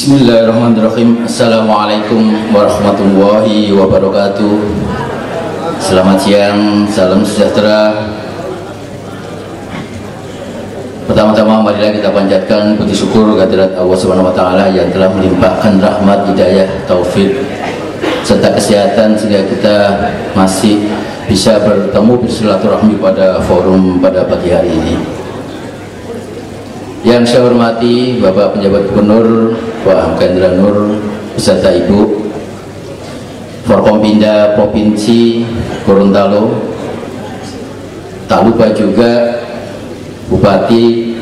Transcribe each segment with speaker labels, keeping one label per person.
Speaker 1: Bismillahirrahmanirrahim. Assalamualaikum warahmatullahi wabarakatuh. Selamat siang, salam sejahtera. Pertama-tama marilah kita panjatkan puji syukur kehadirat Allah Subhanahu wa taala yang telah melimpahkan rahmat, hidayah, taufik serta kesehatan sehingga kita masih bisa bertemu bersilaturahmi pada forum pada pagi hari ini. Yang saya hormati Bapak Penjabat Gubernur Pak Hamka Nur beserta Ibu Forkompinda Provinsi Gorontalo, tak lupa juga Bupati,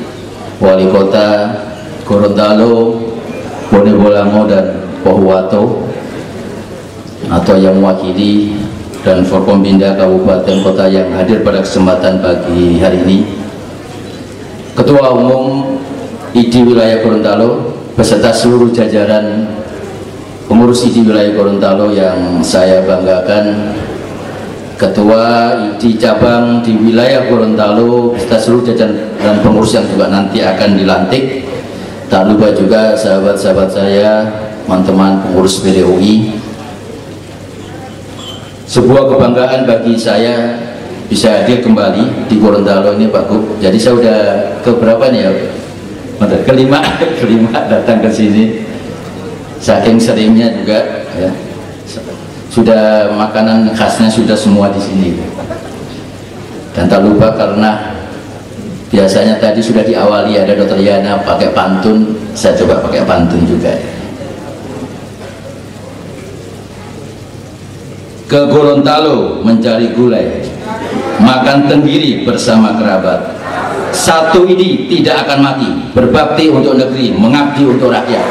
Speaker 1: Wali Kota Gorontalo, Bonebolamo dan Pohuwato atau yang mewakili, dan Forkompinda Kabupaten Kota yang hadir pada kesempatan pagi hari ini, Ketua Umum ID Wilayah Gorontalo beserta seluruh jajaran pengurus ID Wilayah Gorontalo yang saya banggakan, Ketua ID Cabang di Wilayah Gorontalo beserta seluruh jajaran dan pengurus yang juga nanti akan dilantik, tak lupa juga sahabat-sahabat saya, teman-teman pengurus BDUI. Sebuah kebanggaan bagi saya bisa hadir kembali di Gorontalo ini Pak Gub. Jadi saya udah keberapa nih ya? Kelima datang ke sini. Saking seringnya juga ya. Sudah makanan khasnya sudah semua di sini. Dan tak lupa karena biasanya tadi sudah diawali ada Dr. Yana pakai pantun, saya coba pakai pantun juga. Ke Gorontalo mencari gulai, makan tenggiri bersama kerabat. Satu ini tidak akan mati, berbakti untuk negeri, mengabdi untuk rakyat.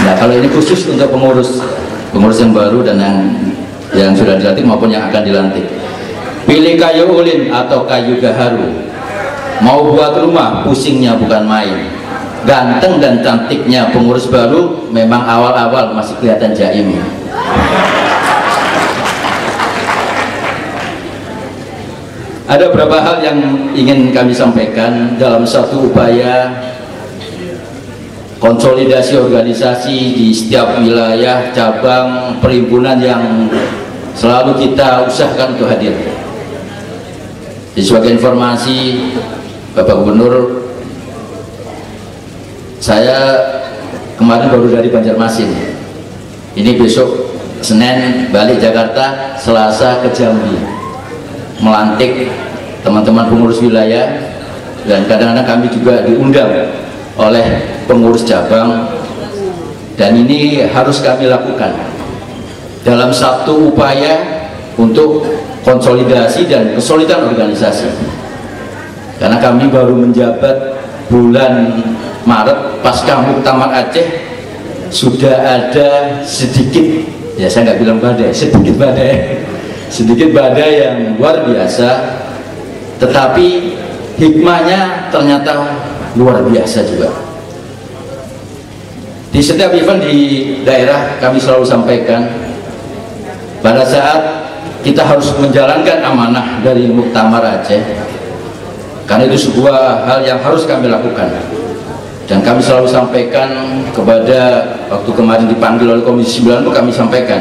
Speaker 1: Nah, kalau ini khusus untuk pengurus yang baru dan yang sudah dilantik maupun yang akan dilantik. Pilih kayu ulin atau kayu gaharu, mau buat rumah pusingnya bukan main. Ganteng dan cantiknya pengurus baru memang awal-awal masih kelihatan jaim. Ada beberapa hal yang ingin kami sampaikan dalam satu upaya konsolidasi organisasi di setiap wilayah, cabang, perhimpunan yang selalu kita usahakan untuk hadir. Di sebagai informasi Bapak Gubernur, saya kemarin baru dari Banjarmasin. Ini besok Senin balik Jakarta, Selasa ke Jambi melantik teman-teman pengurus wilayah, dan kadang-kadang kami juga diundang oleh pengurus cabang, dan ini harus kami lakukan dalam satu upaya untuk konsolidasi dan kesulitan organisasi, karena kami baru menjabat bulan Maret pasca Muktamar Aceh. Sudah ada sedikit, ya saya nggak bilang badai, sedikit badai yang luar biasa, tetapi hikmahnya ternyata luar biasa juga. Di setiap event di daerah kami selalu sampaikan, pada saat kita harus menjalankan amanah dari Muktamar Aceh, karena itu sebuah hal yang harus kami lakukan. Dan kami selalu sampaikan kepada, waktu kemarin dipanggil oleh Komisi 9 itu kami sampaikan,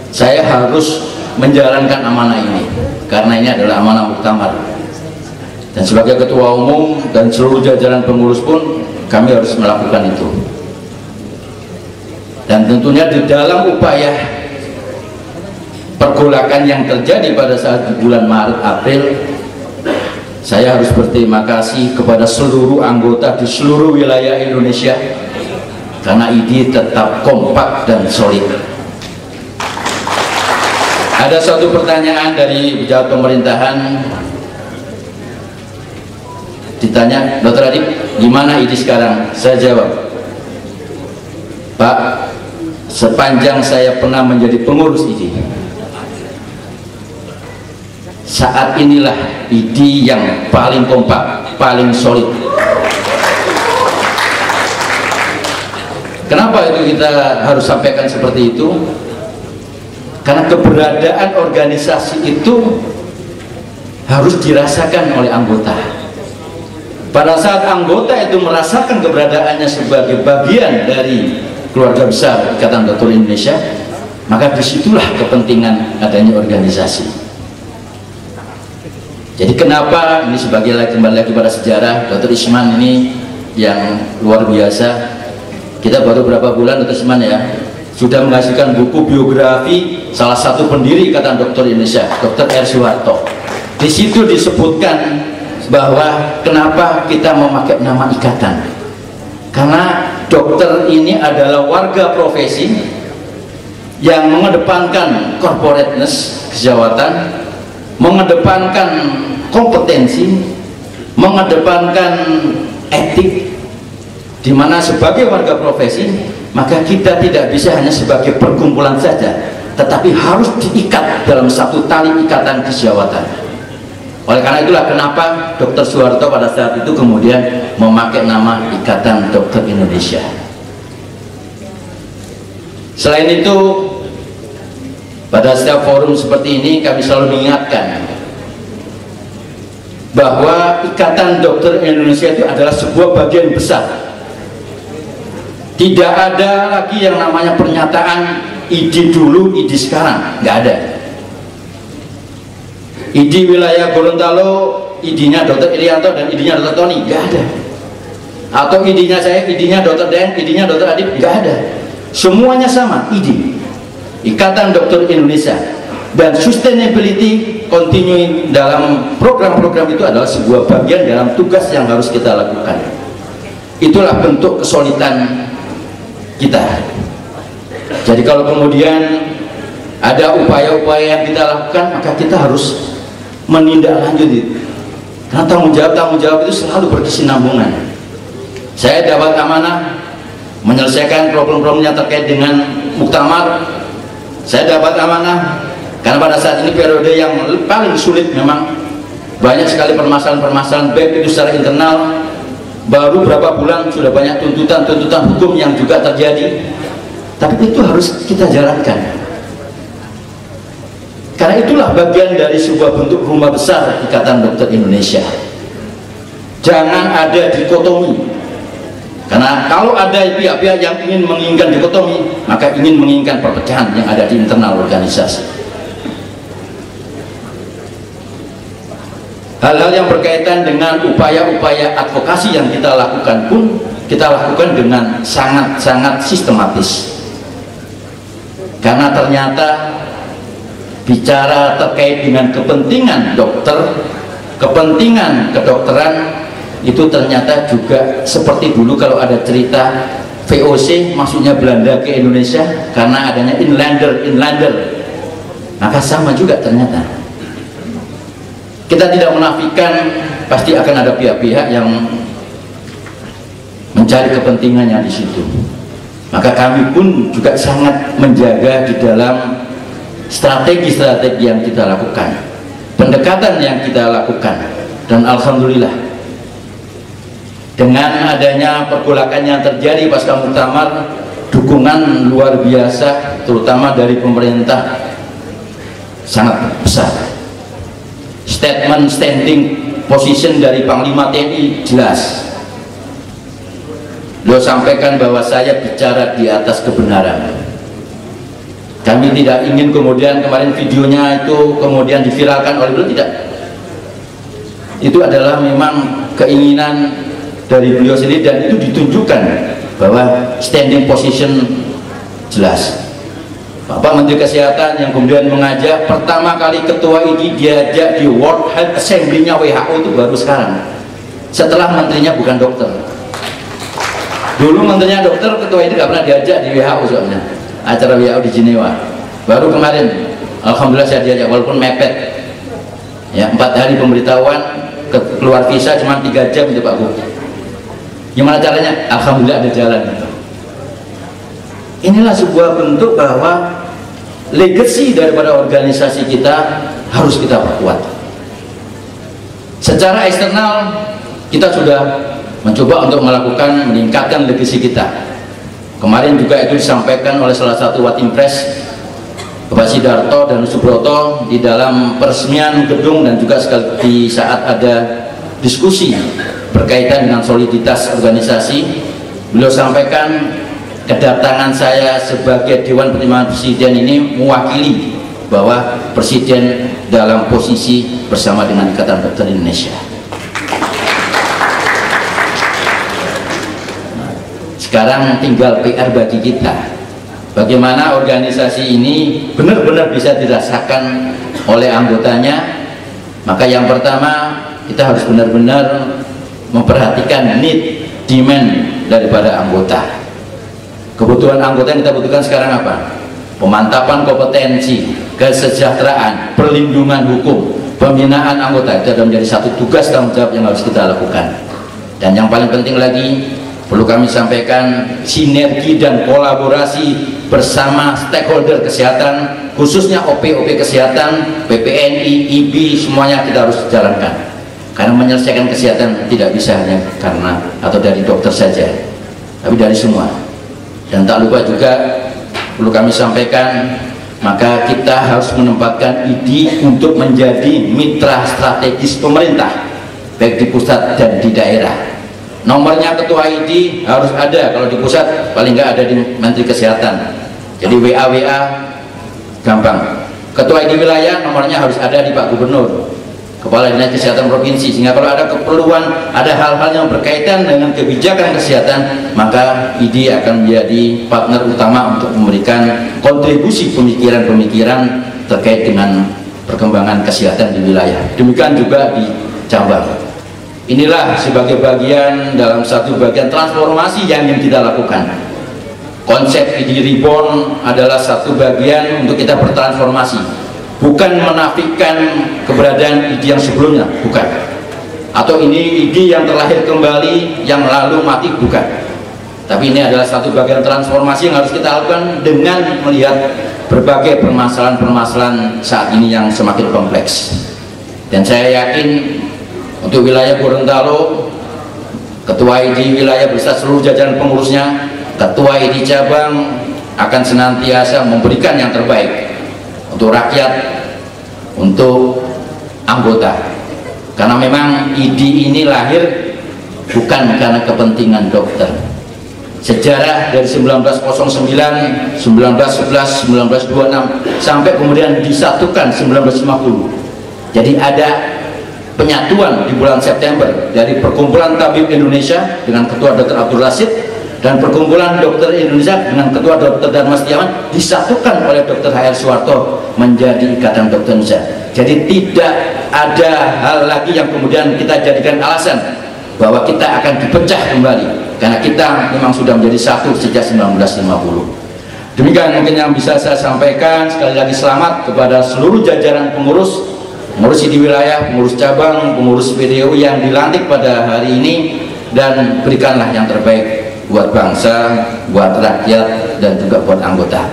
Speaker 1: saya harus menjalankan amanah ini karena ini adalah amanah muktamar, dan sebagai ketua umum dan seluruh jajaran pengurus pun kami harus melakukan itu. Dan tentunya di dalam upaya pergolakan yang terjadi pada saat di bulan Maret April, saya harus berterima kasih kepada seluruh anggota di seluruh wilayah Indonesia karena ID tetap kompak dan solid. Ada satu pertanyaan dari pejabat pemerintahan, ditanya, Dr. Adib, gimana ID sekarang? Saya jawab, Pak, sepanjang saya pernah menjadi pengurus ID, saat inilah ID yang paling kompak, paling solid. Kenapa itu kita harus sampaikan seperti itu? Karena keberadaan organisasi itu harus dirasakan oleh anggota. pada saat anggota itu merasakan keberadaannya sebagai bagian dari keluarga besar Ikatan Dokter Indonesia, maka disitulah kepentingan adanya organisasi. Jadi kenapa ini kembali lagi pada sejarah Dr. Isman ini yang luar biasa. Kita baru berapa bulan Dr. Isman ya sudah menghasilkan buku biografi salah satu pendiri Ikatan Dokter Indonesia, Dr. R. Soeharto. Di situ disebutkan bahwa kenapa kita memakai nama ikatan, karena dokter ini adalah warga profesi yang mengedepankan corporateness, kesejawatan, mengedepankan kompetensi, mengedepankan etik, di mana sebagai warga profesi maka kita tidak bisa hanya sebagai perkumpulan saja, tetapi harus diikat dalam satu tali ikatan kesejawatan. Oleh karena itulah kenapa Dr. Soeharto pada saat itu kemudian memakai nama Ikatan Dokter Indonesia. Selain itu, pada setiap forum seperti ini kami selalu mengingatkan bahwa Ikatan Dokter Indonesia itu adalah sebuah bagian besar. Tidak ada lagi yang namanya pernyataan ID dulu, ID sekarang, nggak ada. ID wilayah Gorontalo, ID-nya Dr. Irianto dan ID-nya Dr. Tony, nggak ada. Atau ID-nya saya, ID-nya Dr. Den, ID-nya Dr. Adib, nggak ada. Semuanya sama, ID. Ikatan Dokter Indonesia. Dan sustainability continuing dalam program-program itu adalah sebuah bagian dalam tugas yang harus kita lakukan. Itulah bentuk kesolidan kita. Jadi kalau kemudian ada upaya-upaya yang kita lakukan, maka kita harus menindaklanjuti, karena tanggung jawab itu selalu berkesinambungan. Saya dapat amanah menyelesaikan problem-problem yang terkait dengan muktamar. Saya dapat amanah karena pada saat ini periode yang paling sulit, memang banyak sekali permasalahan-permasalahan baik itu secara internal. Baru berapa bulan sudah banyak tuntutan-tuntutan hukum yang juga terjadi, tapi itu harus kita jalankan. Karena itulah bagian dari sebuah bentuk rumah besar Ikatan Dokter Indonesia. Jangan ada dikotomi, karena kalau ada pihak-pihak yang ingin menginginkan dikotomi, maka ingin menginginkan perpecahan yang ada di internal organisasi. Hal-hal yang berkaitan dengan upaya-upaya advokasi yang kita lakukan pun kita lakukan dengan sangat-sangat sistematis, karena ternyata bicara terkait dengan kepentingan dokter, kepentingan kedokteran itu ternyata juga seperti dulu kalau ada cerita VOC, maksudnya Belanda ke Indonesia, karena adanya inlander, maka sama juga ternyata. Kita tidak menafikan pasti akan ada pihak-pihak yang mencari kepentingannya di situ. Maka kami pun juga sangat menjaga di dalam strategi-strategi yang kita lakukan, pendekatan yang kita lakukan, dan alhamdulillah dengan adanya pergolakan yang terjadi pasca muktamar, dukungan luar biasa terutama dari pemerintah sangat besar. Statement standing position dari Panglima TNI jelas. Beliau sampaikan bahwa saya bicara di atas kebenaran. Kami tidak ingin kemudian kemarin videonya itu kemudian diviralkan oleh beliau, tidak. Itu adalah memang keinginan dari beliau sendiri, dan itu ditunjukkan bahwa standing position jelas. Bapak Menteri Kesehatan yang kemudian mengajak pertama kali ketua ini diajak di World Health Assembly-nya WHO itu baru sekarang, setelah menterinya bukan dokter. Dulu menterinya dokter, ketua ini nggak pernah diajak di WHO soalnya, acara WHO di Jenewa. Baru kemarin alhamdulillah saya diajak, walaupun mepet ya, 4 hari pemberitahuan, keluar visa cuma 3 jam itu Pak Gub. Gimana caranya? Alhamdulillah ada jalan itu. Inilah sebuah bentuk bahwa legacy daripada organisasi kita harus kita perkuat. Secara eksternal kita sudah mencoba untuk melakukan meningkatkan legacy kita. Kemarin juga itu disampaikan oleh salah satu Watimpres Bapak Sidarto dan Subroto di dalam peresmian gedung, dan juga sekali di saat ada diskusi berkaitan dengan soliditas organisasi. Beliau sampaikan kedatangan saya sebagai Dewan Pertimbangan Presiden ini mewakili bahwa Presiden dalam posisi bersama dengan Ikatan Dokter Indonesia. Sekarang tinggal PR bagi kita, bagaimana organisasi ini benar-benar bisa dirasakan oleh anggotanya. Maka yang pertama, kita harus benar-benar memperhatikan need, demand daripada anggota. Kebutuhan anggota yang kita butuhkan sekarang apa? Pemantapan kompetensi, kesejahteraan, perlindungan hukum, pembinaan anggota. Itu adalah menjadi satu tugas tanggung jawab yang harus kita lakukan. Dan yang paling penting lagi, perlu kami sampaikan sinergi dan kolaborasi bersama stakeholder kesehatan, khususnya OP-OP kesehatan, PPNI, IB, semuanya kita harus jalankan. Karena menyelesaikan kesehatan tidak bisa hanya karena atau dari dokter saja, tapi dari semua. Dan tak lupa juga perlu kami sampaikan, maka kita harus menempatkan ID untuk menjadi mitra strategis pemerintah, baik di pusat dan di daerah. Nomornya ketua ID harus ada, kalau di pusat paling nggak ada di Menteri Kesehatan. Jadi WA gampang. Ketua ID wilayah nomornya harus ada di Pak Gubernur, Kepala Dinas Kesehatan Provinsi, sehingga kalau ada keperluan, ada hal-hal yang berkaitan dengan kebijakan kesehatan, maka ID akan menjadi partner utama untuk memberikan kontribusi pemikiran-pemikiran terkait dengan perkembangan kesehatan di wilayah. Demikian juga di cabang. Inilah sebagai bagian dalam satu bagian transformasi yang ingin kita lakukan. Konsep ID Reborn adalah satu bagian untuk kita bertransformasi, bukan menafikan keberadaan ID yang sebelumnya, bukan. Atau ini ID yang terlahir kembali, yang lalu mati, bukan. Tapi ini adalah satu bagian transformasi yang harus kita lakukan dengan melihat berbagai permasalahan-permasalahan saat ini yang semakin kompleks. Dan saya yakin untuk wilayah Gorontalo, ketua ID wilayah beserta seluruh jajaran pengurusnya, ketua ID cabang akan senantiasa memberikan yang terbaik untuk rakyat, untuk anggota. Karena memang ID ini lahir bukan karena kepentingan dokter. Sejarah dari 1909, 1911, 1926 sampai kemudian disatukan 1950. Jadi ada penyatuan di bulan September dari Perkumpulan Tabib Indonesia dengan Ketua Dr. Abdul Rasid dan Perkumpulan Dokter Indonesia dengan Ketua Dr. Darma Setiawan disatukan oleh Dr. HR Suwarto menjadi Ikatan Dokter Indonesia. Jadi tidak ada hal lagi yang kemudian kita jadikan alasan bahwa kita akan dipecah kembali, karena kita memang sudah menjadi satu sejak 1950. Demikian mungkin yang bisa saya sampaikan. Sekali lagi selamat kepada seluruh jajaran pengurus di wilayah, pengurus cabang, pengurus PDU yang dilantik pada hari ini, dan berikanlah yang terbaik buat bangsa, buat rakyat, dan juga buat anggota.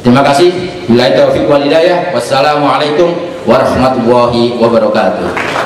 Speaker 1: Terima kasih. Billahi taufiq wal hidayah. Wassalamualaikum warahmatullahi wabarakatuh.